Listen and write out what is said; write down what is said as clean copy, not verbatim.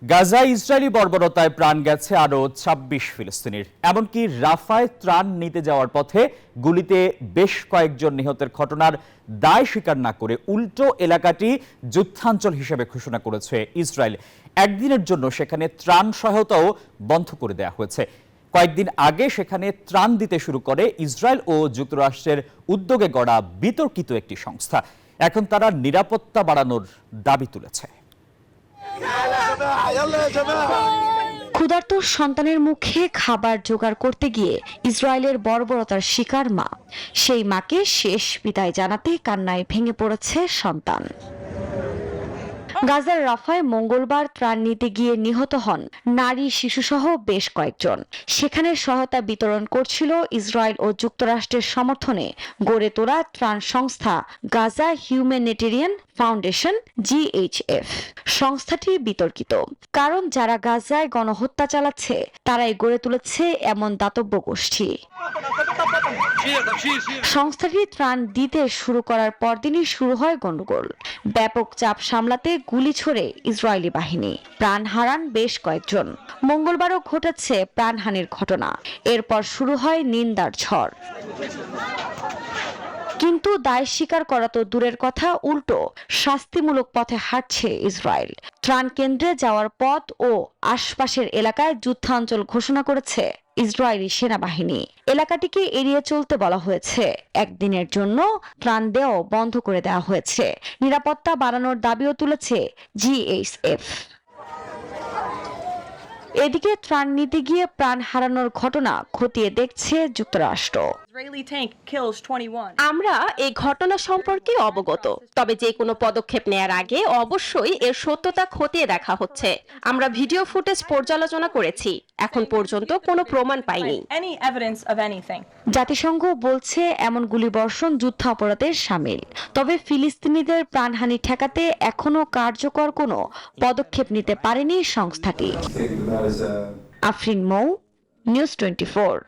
গাজায় ইসরায়েলি বর্বরতায় প্রাণ গেছে আরও ২৬ ফিলিস্তিনির। এমনকি রাফায় ত্রাণ নিতে যাওয়ার পথে গুলিতে বেশ কয়েকজন নিহতের ঘটনার দায় স্বীকার না করে উল্টো এলাকাটি যুদ্ধাঞ্চল হিসেবে ঘোষণা করেছে ইসরায়েল। একদিনের জন্য সেখানে ত্রাণ সহায়তাও বন্ধ করে দেওয়া হয়েছে। কয়েকদিন আগে সেখানে ত্রাণ দিতে শুরু করে ইসরায়েল ও যুক্তরাষ্ট্রের উদ্যোগে গড়া বিতর্কিত একটি সংস্থা। এখন তারা নিরাপত্তা বাড়ানোর দাবি তুলেছে। ক্ষুধার্ত সন্তানের মুখে খাবার জোগাড় করতে গিয়ে ইসরায়েলের বর্বরতার শিকার মা। সেই মাকে শেষ বিদায় জানাতে কান্নায় ভেঙে পড়েছে সন্তান। গাজার রাফায় মঙ্গলবার ত্রাণ নিতে গিয়ে নিহত হন নারী শিশুসহ বেশ কয়েকজন। সেখানে সহায়তা বিতরণ করছিল ইসরায়েল ও যুক্তরাষ্ট্রের সমর্থনে গড়ে তোলা ত্রাণ সংস্থা গাজা হিউম্যানিটেরিয়ান ফাউন্ডেশন GHF। সংস্থাটি বিতর্কিত, কারণ যারা গাজায় গণহত্যা চালাচ্ছে তারাই গড়ে তুলেছে এমন দাতব্য গোষ্ঠী। সংস্থাটি ত্রাণ দিতে শুরু করার পরদিনই শুরু হয় গন্ডগোল। ব্যাপক চাপ সামলাতে গুলি ছোড়ে ইসরায়েলি বাহিনী, প্রাণ হারান বেশ কয়েকজন। মঙ্গলবারও ঘটেছে প্রাণহানির ঘটনা। এরপর শুরু হয় নিন্দার ঝড়। কিন্তু দায় স্বীকার করা তো দূরের কথা, উল্টো শাস্তিমূলক পথে হাঁটছে ইসরায়েল। ত্রাণ কেন্দ্রে যাওয়ার পথ ও আশপাশের এলাকায় যুদ্ধাঞ্চল ঘোষণা করেছে ইসরায়েলি সেনাবাহিনী। এলাকাটিকে এড়িয়ে চলতে বলা হয়েছে। একদিনের জন্য ত্রাণ দেওয়া বন্ধ করে দেওয়া হয়েছে। নিরাপত্তা বাড়ানোর দাবিও তুলেছে GHF। এদিকে ত্রাণ নিতে গিয়ে প্রাণ হারানোর ঘটনা খতিয়ে দেখছে যুক্তরাষ্ট্র। আমরা এই ঘটনা সম্পর্কে অবগত, তবে যে কোনো পদক্ষেপ নেয়ার আগে অবশ্যই এর সত্যতা খতিয়ে দেখা হচ্ছে। আমরা ভিডিও ফুটেজ পর্যালোচনা করেছি, এখন পর্যন্ত কোনো প্রমাণ পাইনি। জাতিসংঘ বলছে এমন গুলিবর্ষণ যুদ্ধাপরাধের শামিল, তবে ফিলিস্তিনিদের প্রাণহানি ঠেকাতে এখনো কার্যকর কোনো পদক্ষেপ নিতে পারেনি সংস্থাটি। আফরিন মৌ, নিউজ 24।